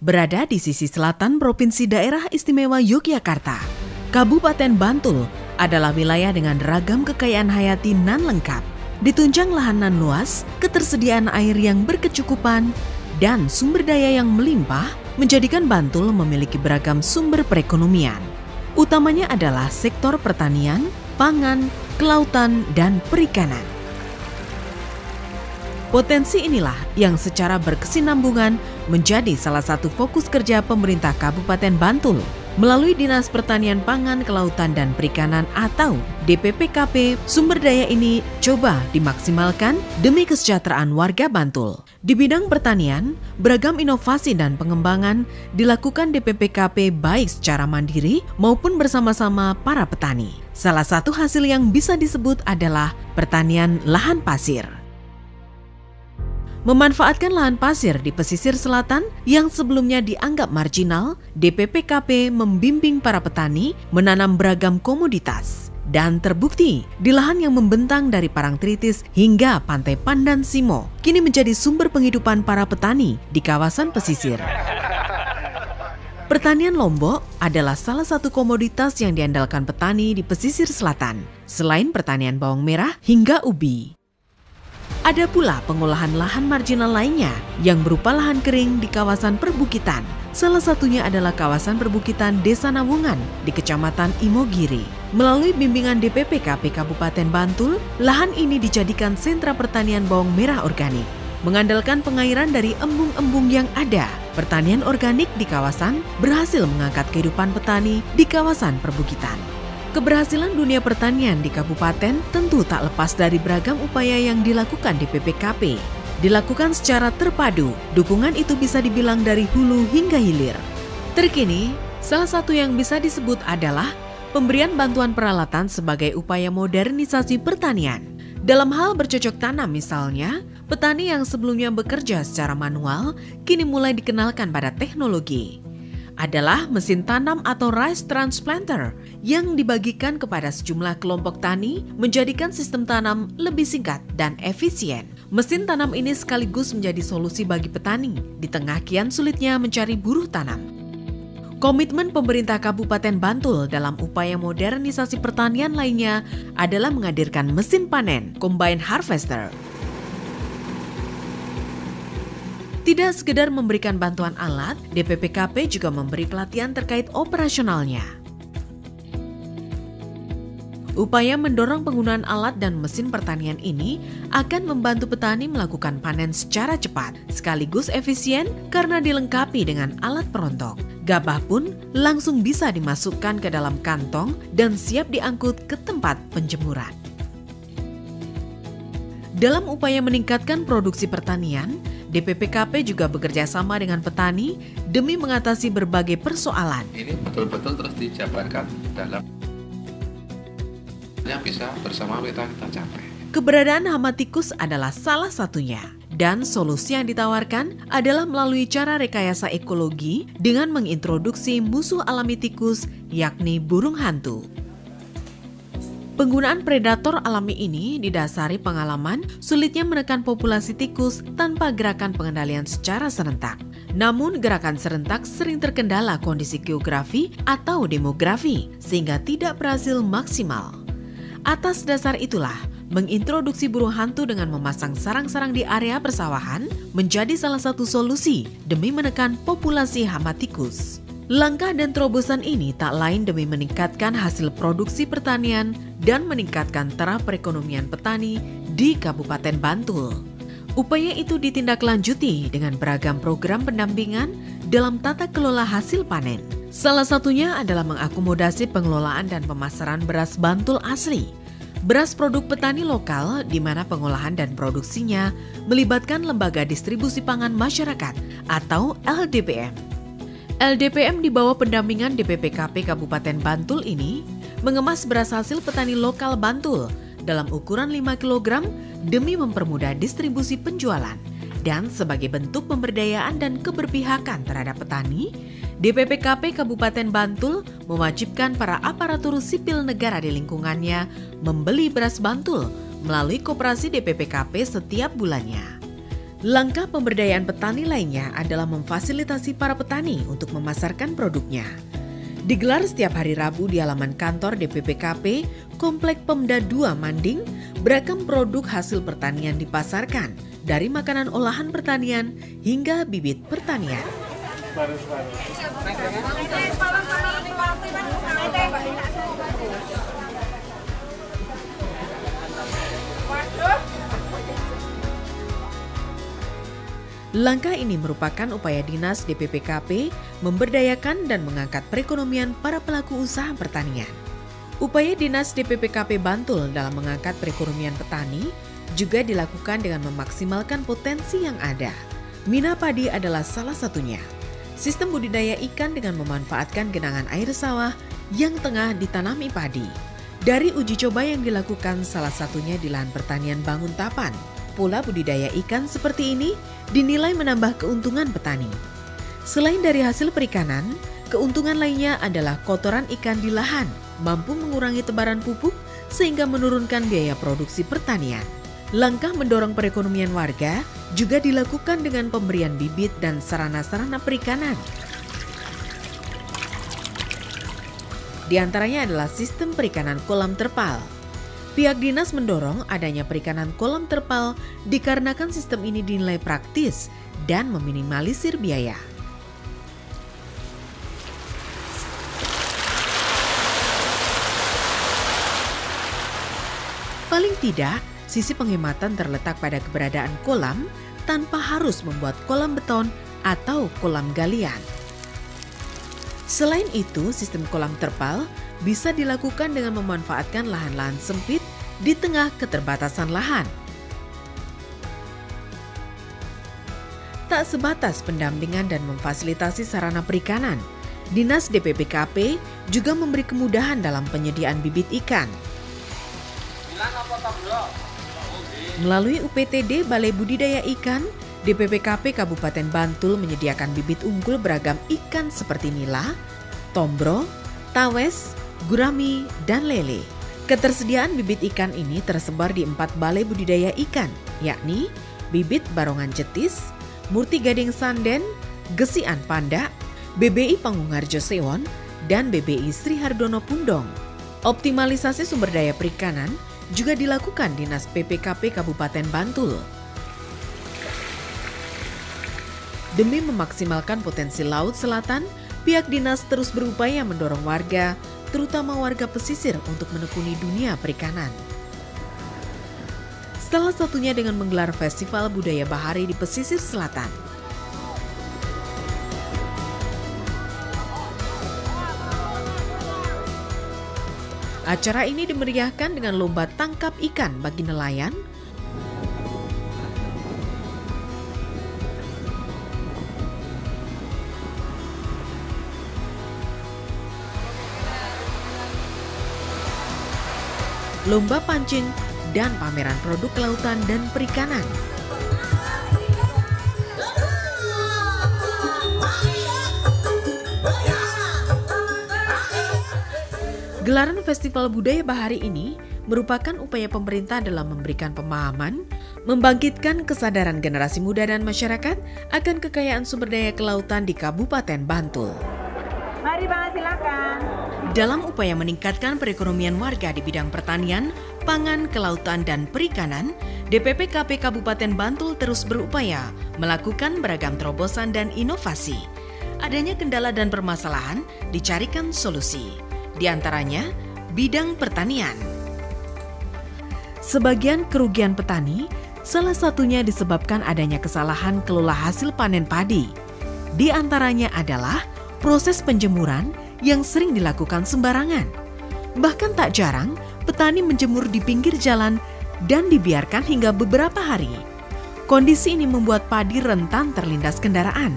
berada di sisi selatan Provinsi Daerah Istimewa Yogyakarta. Kabupaten Bantul adalah wilayah dengan ragam kekayaan hayati nan lengkap. Ditunjang lahan nan luas, ketersediaan air yang berkecukupan, dan sumber daya yang melimpah menjadikan Bantul memiliki beragam sumber perekonomian. Utamanya adalah sektor pertanian, pangan, kelautan, dan perikanan. Potensi inilah yang secara berkesinambungan menjadi salah satu fokus kerja pemerintah Kabupaten Bantul melalui Dinas Pertanian Pangan, Kelautan, dan Perikanan atau DPPKP. Sumber daya ini coba dimaksimalkan demi kesejahteraan warga Bantul. Di bidang pertanian, beragam inovasi dan pengembangan dilakukan DPPKP baik secara mandiri maupun bersama-sama para petani. Salah satu hasil yang bisa disebut adalah pertanian lahan pasir. Memanfaatkan lahan pasir di pesisir selatan yang sebelumnya dianggap marginal, DPPKP membimbing para petani menanam beragam komoditas. Dan terbukti, di lahan yang membentang dari Parangtritis hingga Pantai Pandan Simo, kini menjadi sumber penghidupan para petani di kawasan pesisir. Pertanian lombok adalah salah satu komoditas yang diandalkan petani di pesisir selatan, selain pertanian bawang merah hingga ubi. Ada pula pengolahan lahan marginal lainnya yang berupa lahan kering di kawasan perbukitan. Salah satunya adalah kawasan perbukitan Desa Nawungan di Kecamatan Imogiri. Melalui bimbingan DPPKP Kabupaten Bantul, lahan ini dijadikan sentra pertanian bawang merah organik. Mengandalkan pengairan dari embung-embung yang ada, pertanian organik di kawasan berhasil mengangkat kehidupan petani di kawasan perbukitan. Keberhasilan dunia pertanian di kabupaten tentu tak lepas dari beragam upaya yang dilakukan di DPPKP. Dilakukan secara terpadu, dukungan itu bisa dibilang dari hulu hingga hilir. Terkini, salah satu yang bisa disebut adalah pemberian bantuan peralatan sebagai upaya modernisasi pertanian. Dalam hal bercocok tanam misalnya, petani yang sebelumnya bekerja secara manual kini mulai dikenalkan pada teknologi. Adalah mesin tanam atau rice transplanter yang dibagikan kepada sejumlah kelompok tani menjadikan sistem tanam lebih singkat dan efisien. Mesin tanam ini sekaligus menjadi solusi bagi petani di tengah kian sulitnya mencari buruh tanam. Komitmen pemerintah Kabupaten Bantul dalam upaya modernisasi pertanian lainnya adalah menghadirkan mesin panen combine harvester. Tidak sekedar memberikan bantuan alat, DPPKP juga memberi pelatihan terkait operasionalnya. Upaya mendorong penggunaan alat dan mesin pertanian ini akan membantu petani melakukan panen secara cepat, sekaligus efisien karena dilengkapi dengan alat perontok. Gabah pun langsung bisa dimasukkan ke dalam kantong dan siap diangkut ke tempat penjemuran. Dalam upaya meningkatkan produksi pertanian, DPPKP juga bekerja sama dengan petani demi mengatasi berbagai persoalan. Ini betul-betul terus dijabarkan dalam yang bisa bersama kita capai. Keberadaan hama tikus adalah salah satunya. Dan solusi yang ditawarkan adalah melalui cara rekayasa ekologi dengan mengintroduksi musuh alami tikus, yakni burung hantu. Penggunaan predator alami ini didasari pengalaman sulitnya menekan populasi tikus tanpa gerakan pengendalian secara serentak. Namun gerakan serentak sering terkendala kondisi geografi atau demografi sehingga tidak berhasil maksimal. Atas dasar itulah, mengintroduksi burung hantu dengan memasang sarang-sarang di area persawahan menjadi salah satu solusi demi menekan populasi hama tikus. Langkah dan terobosan ini tak lain demi meningkatkan hasil produksi pertanian dan meningkatkan taraf perekonomian petani di Kabupaten Bantul. Upaya itu ditindaklanjuti dengan beragam program pendampingan dalam tata kelola hasil panen. Salah satunya adalah mengakomodasi pengelolaan dan pemasaran beras Bantul asli. Beras produk petani lokal di mana pengolahan dan produksinya melibatkan Lembaga Distribusi Pangan Masyarakat atau LDPM. LDPM di bawah pendampingan DPPKP Kabupaten Bantul ini mengemas beras hasil petani lokal Bantul dalam ukuran 5 kg demi mempermudah distribusi penjualan. Dan sebagai bentuk pemberdayaan dan keberpihakan terhadap petani, DPPKP Kabupaten Bantul mewajibkan para aparatur sipil negara di lingkungannya membeli beras Bantul melalui koperasi DPPKP setiap bulannya. Langkah pemberdayaan petani lainnya adalah memfasilitasi para petani untuk memasarkan produknya. Digelar setiap hari Rabu di halaman kantor DPPKP Komplek Pemda 2 Manding, beragam produk hasil pertanian dipasarkan, dari makanan olahan pertanian hingga bibit pertanian. Langkah ini merupakan upaya Dinas DPPKP memberdayakan dan mengangkat perekonomian para pelaku usaha pertanian. Upaya Dinas DPPKP Bantul dalam mengangkat perekonomian petani juga dilakukan dengan memaksimalkan potensi yang ada. Mina padi adalah salah satunya. Sistem budidaya ikan dengan memanfaatkan genangan air sawah yang tengah ditanami padi. Dari uji coba yang dilakukan salah satunya di lahan pertanian Banguntapan, pola budidaya ikan seperti ini dinilai menambah keuntungan petani. Selain dari hasil perikanan, keuntungan lainnya adalah kotoran ikan di lahan mampu mengurangi tebaran pupuk sehingga menurunkan biaya produksi pertanian. Langkah mendorong perekonomian warga juga dilakukan dengan pemberian bibit dan sarana-sarana perikanan. Di antaranya adalah sistem perikanan kolam terpal. Pihak dinas mendorong adanya perikanan kolam terpal dikarenakan sistem ini dinilai praktis dan meminimalisir biaya. Paling tidak, sisi penghematan terletak pada keberadaan kolam tanpa harus membuat kolam beton atau kolam galian. Selain itu, sistem kolam terpal bisa dilakukan dengan memanfaatkan lahan-lahan sempit di tengah keterbatasan lahan. Tak sebatas pendampingan dan memfasilitasi sarana perikanan, Dinas DPPKP juga memberi kemudahan dalam penyediaan bibit ikan. Melalui UPTD Balai Budidaya Ikan, DPPKP Kabupaten Bantul menyediakan bibit unggul beragam ikan seperti nila, tombro, tawes, gurami, dan lele. Ketersediaan bibit ikan ini tersebar di 4 balai budidaya ikan, yakni bibit Barongan Jetis, Murti Gading Sanden, Gesian Panda, BBI Pangungharjo Sewon, dan BBI Sri Hardono Pundong. Optimalisasi sumber daya perikanan juga dilakukan Dinas PPKP Kabupaten Bantul. Demi memaksimalkan potensi Laut Selatan, pihak dinas terus berupaya mendorong warga, terutama warga pesisir untuk menekuni dunia perikanan. Salah satunya dengan menggelar Festival Budaya Bahari di pesisir selatan. Acara ini dimeriahkan dengan lomba tangkap ikan bagi nelayan, lomba pancing, dan pameran produk kelautan dan perikanan. Gelaran Festival Budaya Bahari ini merupakan upaya pemerintah dalam memberikan pemahaman, membangkitkan kesadaran generasi muda dan masyarakat akan kekayaan sumber daya kelautan di Kabupaten Bantul. Mari Bang, silakan. Dalam upaya meningkatkan perekonomian warga di bidang pertanian, pangan, kelautan, dan perikanan, DPPKP Kabupaten Bantul terus berupaya melakukan beragam terobosan dan inovasi. Adanya kendala dan permasalahan dicarikan solusi, di antaranya bidang pertanian. Sebagian kerugian petani, salah satunya disebabkan adanya kesalahan kelola hasil panen padi. Di antaranya adalah proses penjemuran yang sering dilakukan sembarangan. Bahkan tak jarang, petani menjemur di pinggir jalan dan dibiarkan hingga beberapa hari. Kondisi ini membuat padi rentan terlindas kendaraan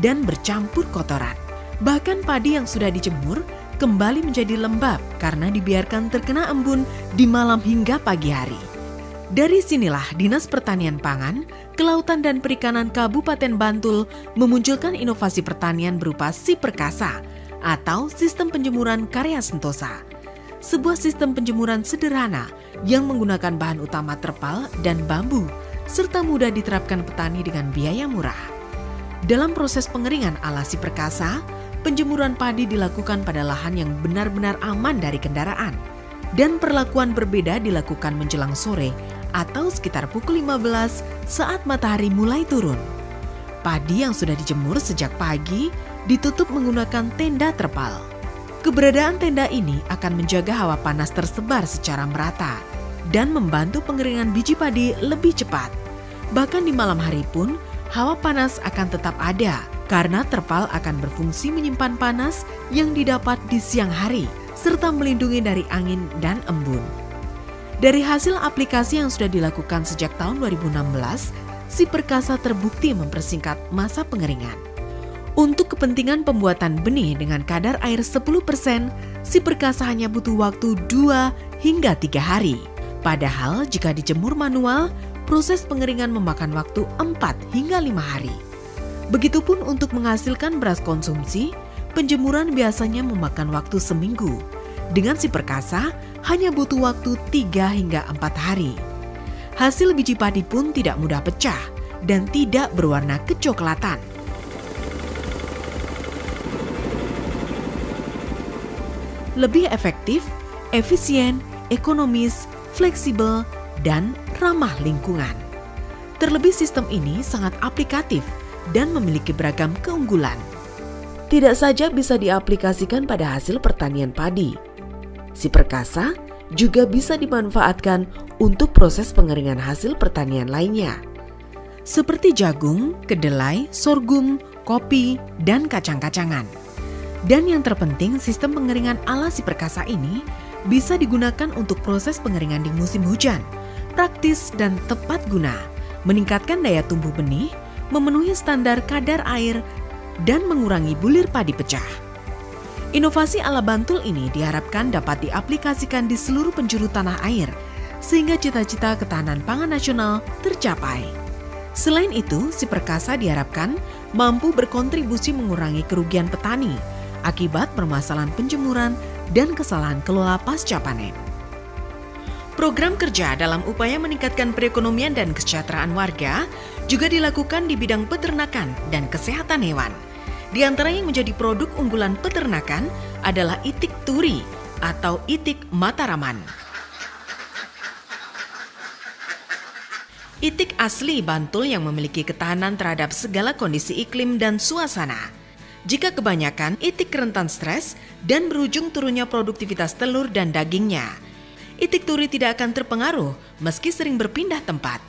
dan bercampur kotoran. Bahkan padi yang sudah dijemur kembali menjadi lembab karena dibiarkan terkena embun di malam hingga pagi hari. Dari sinilah Dinas Pertanian Pangan, Kelautan dan Perikanan Kabupaten Bantul memunculkan inovasi pertanian berupa Si Perkasa atau sistem penjemuran karya sentosa. Sebuah sistem penjemuran sederhana yang menggunakan bahan utama terpal dan bambu serta mudah diterapkan petani dengan biaya murah. Dalam proses pengeringan ala Si Perkasa, penjemuran padi dilakukan pada lahan yang benar-benar aman dari kendaraan. Dan perlakuan berbeda dilakukan menjelang sore atau sekitar pukul 15 saat matahari mulai turun. Padi yang sudah dijemur sejak pagi ditutup menggunakan tenda terpal. Keberadaan tenda ini akan menjaga hawa panas tersebar secara merata dan membantu pengeringan biji padi lebih cepat. Bahkan di malam hari pun, hawa panas akan tetap ada karena terpal akan berfungsi menyimpan panas yang didapat di siang hari serta melindungi dari angin dan embun. Dari hasil aplikasi yang sudah dilakukan sejak tahun 2016, Si Perkasa terbukti mempersingkat masa pengeringan. Untuk kepentingan pembuatan benih dengan kadar air 10%, Si Perkasa hanya butuh waktu 2 hingga 3 hari. Padahal jika dijemur manual, proses pengeringan memakan waktu 4 hingga 5 hari. Begitupun untuk menghasilkan beras konsumsi, penjemuran biasanya memakan waktu seminggu. Dengan Si Perkasa hanya butuh waktu 3 hingga 4 hari. Hasil biji padi pun tidak mudah pecah dan tidak berwarna kecoklatan. Lebih efektif, efisien, ekonomis, fleksibel, dan ramah lingkungan. Terlebih sistem ini sangat aplikatif dan memiliki beragam keunggulan. Tidak saja bisa diaplikasikan pada hasil pertanian padi, Si Perkasa juga bisa dimanfaatkan untuk proses pengeringan hasil pertanian lainnya, seperti jagung, kedelai, sorghum, kopi, dan kacang-kacangan. Dan yang terpenting, sistem pengeringan ala Si Perkasa ini bisa digunakan untuk proses pengeringan di musim hujan, praktis dan tepat guna, meningkatkan daya tumbuh benih, memenuhi standar kadar air, dan mengurangi bulir padi pecah. Inovasi ala Bantul ini diharapkan dapat diaplikasikan di seluruh penjuru tanah air, sehingga cita-cita ketahanan pangan nasional tercapai. Selain itu, Si Perkasa diharapkan mampu berkontribusi mengurangi kerugian petani akibat permasalahan penjemuran dan kesalahan kelola pasca panen. Program kerja dalam upaya meningkatkan perekonomian dan kesejahteraan warga juga dilakukan di bidang peternakan dan kesehatan hewan. Di antara yang menjadi produk unggulan peternakan adalah itik turi atau itik Mataraman. Itik asli Bantul yang memiliki ketahanan terhadap segala kondisi iklim dan suasana. Jika kebanyakan, itik rentan stres dan berujung turunnya produktivitas telur dan dagingnya. Itik turi tidak akan terpengaruh meski sering berpindah tempat.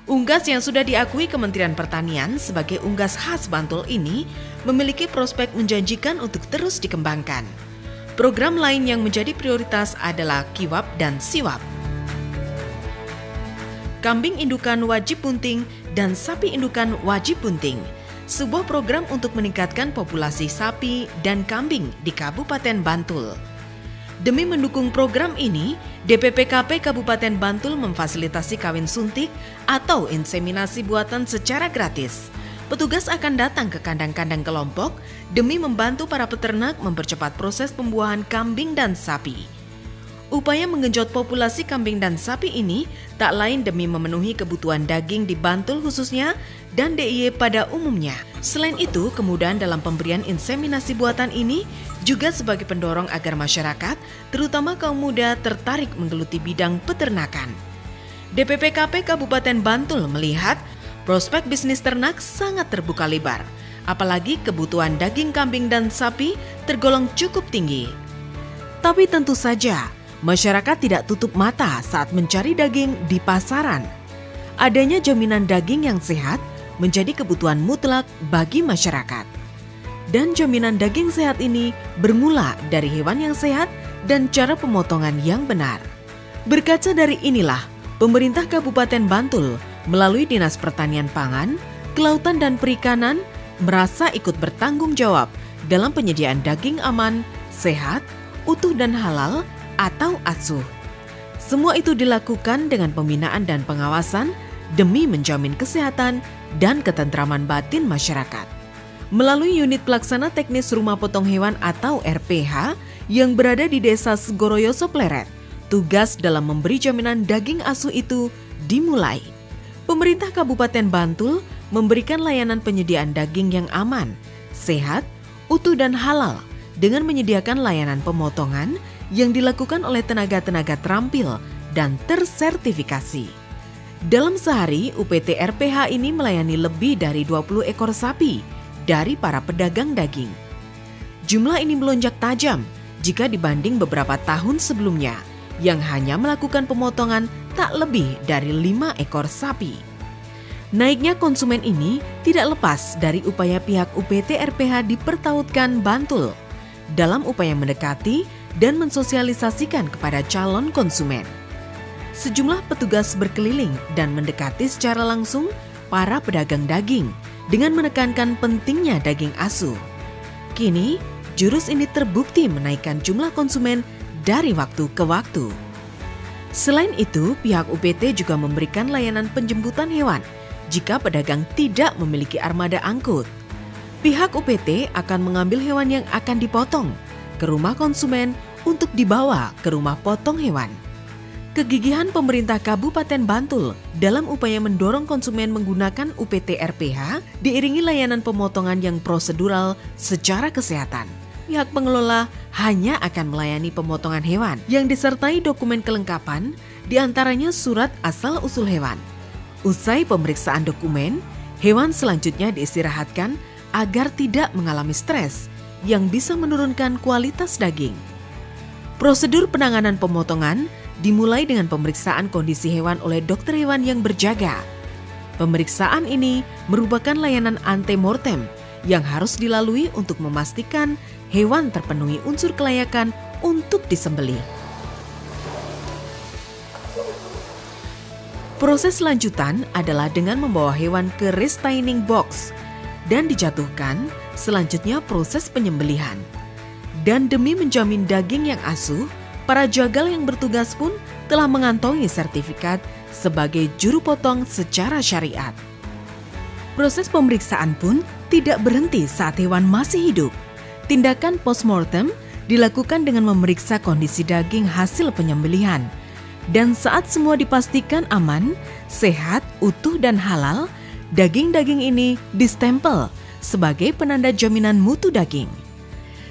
Unggas yang sudah diakui Kementerian Pertanian sebagai unggas khas Bantul ini memiliki prospek menjanjikan untuk terus dikembangkan. Program lain yang menjadi prioritas adalah Kiwap dan Siwap. Kambing indukan wajib bunting dan sapi indukan wajib bunting, sebuah program untuk meningkatkan populasi sapi dan kambing di Kabupaten Bantul. Demi mendukung program ini, DPPKP Kabupaten Bantul memfasilitasi kawin suntik atau inseminasi buatan secara gratis. Petugas akan datang ke kandang-kandang kelompok demi membantu para peternak mempercepat proses pembuahan kambing dan sapi. Upaya menggenjot populasi kambing dan sapi ini tak lain demi memenuhi kebutuhan daging di Bantul khususnya dan DIY pada umumnya. Selain itu, kemudahan dalam pemberian inseminasi buatan ini juga sebagai pendorong agar masyarakat, terutama kaum muda, tertarik menggeluti bidang peternakan. DPPKP Kabupaten Bantul melihat prospek bisnis ternak sangat terbuka lebar, apalagi kebutuhan daging kambing dan sapi tergolong cukup tinggi. Tapi tentu saja, masyarakat tidak tutup mata saat mencari daging di pasaran. Adanya jaminan daging yang sehat menjadi kebutuhan mutlak bagi masyarakat. Dan jaminan daging sehat ini bermula dari hewan yang sehat dan cara pemotongan yang benar. Berkaca dari inilah, pemerintah Kabupaten Bantul melalui Dinas Pertanian Pangan, Kelautan dan Perikanan merasa ikut bertanggung jawab dalam penyediaan daging aman, sehat, utuh dan halal atau asuh. Semua itu dilakukan dengan pembinaan dan pengawasan demi menjamin kesehatan dan ketentraman batin masyarakat. Melalui unit pelaksana teknis rumah potong hewan atau RPH yang berada di Desa Segoroyoso Pleret, tugas dalam memberi jaminan daging asuh itu dimulai. Pemerintah Kabupaten Bantul memberikan layanan penyediaan daging yang aman, sehat, utuh dan halal dengan menyediakan layanan pemotongan yang dilakukan oleh tenaga-tenaga terampil dan tersertifikasi. Dalam sehari, UPT RPH ini melayani lebih dari 20 ekor sapi dari para pedagang daging. Jumlah ini melonjak tajam jika dibanding beberapa tahun sebelumnya yang hanya melakukan pemotongan tak lebih dari 5 ekor sapi. Naiknya konsumen ini tidak lepas dari upaya pihak UPT RPH dipertautkan Bantul dalam upaya mendekati dan mensosialisasikan kepada calon konsumen. Sejumlah petugas berkeliling dan mendekati secara langsung para pedagang daging dengan menekankan pentingnya daging asuh. Kini, jurus ini terbukti menaikkan jumlah konsumen dari waktu ke waktu. Selain itu, pihak UPT juga memberikan layanan penjemputan hewan jika pedagang tidak memiliki armada angkut. Pihak UPT akan mengambil hewan yang akan dipotong ke rumah konsumen untuk dibawa ke rumah potong hewan. Kegigihan pemerintah Kabupaten Bantul dalam upaya mendorong konsumen menggunakan UPT RPH diiringi layanan pemotongan yang prosedural secara kesehatan. Pihak pengelola hanya akan melayani pemotongan hewan yang disertai dokumen kelengkapan, diantaranya surat asal-usul hewan. Usai pemeriksaan dokumen, hewan selanjutnya diistirahatkan agar tidak mengalami stres yang bisa menurunkan kualitas daging. Prosedur penanganan pemotongan dimulai dengan pemeriksaan kondisi hewan oleh dokter hewan yang berjaga. Pemeriksaan ini merupakan layanan antemortem yang harus dilalui untuk memastikan hewan terpenuhi unsur kelayakan untuk disembelih. Proses lanjutan adalah dengan membawa hewan ke restaining box dan dijatuhkan, selanjutnya proses penyembelihan. Dan demi menjamin daging yang asuh, para jagal yang bertugas pun telah mengantongi sertifikat sebagai juru potong secara syariat. Proses pemeriksaan pun tidak berhenti saat hewan masih hidup. Tindakan postmortem dilakukan dengan memeriksa kondisi daging hasil penyembelihan. Dan saat semua dipastikan aman, sehat, utuh dan halal, daging-daging ini distempel sebagai penanda jaminan mutu daging.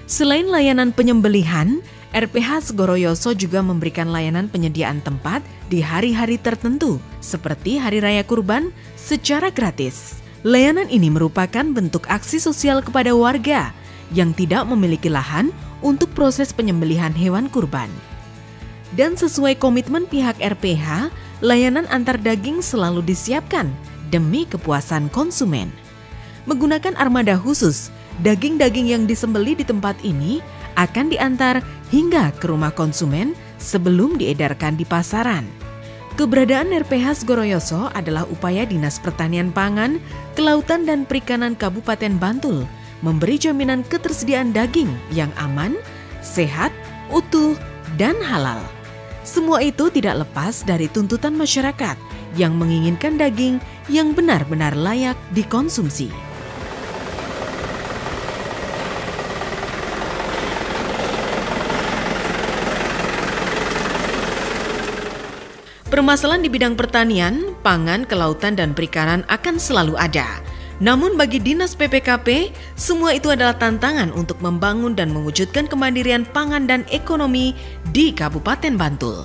Selain layanan penyembelihan, RPH Segoroyoso juga memberikan layanan penyediaan tempat di hari-hari tertentu seperti Hari Raya Kurban secara gratis. Layanan ini merupakan bentuk aksi sosial kepada warga yang tidak memiliki lahan untuk proses penyembelihan hewan kurban. Dan sesuai komitmen pihak RPH, layanan antar daging selalu disiapkan demi kepuasan konsumen. Menggunakan armada khusus, daging-daging yang disembelih di tempat ini akan diantar hingga ke rumah konsumen sebelum diedarkan di pasaran. Keberadaan RPH Segoroyoso adalah upaya Dinas Pertanian Pangan, Kelautan dan Perikanan Kabupaten Bantul memberi jaminan ketersediaan daging yang aman, sehat, utuh, dan halal. Semua itu tidak lepas dari tuntutan masyarakat yang menginginkan daging yang benar-benar layak dikonsumsi. Permasalahan di bidang pertanian, pangan, kelautan, dan perikanan akan selalu ada. Namun bagi Dinas PPKP, semua itu adalah tantangan untuk membangun dan mewujudkan kemandirian pangan dan ekonomi di Kabupaten Bantul.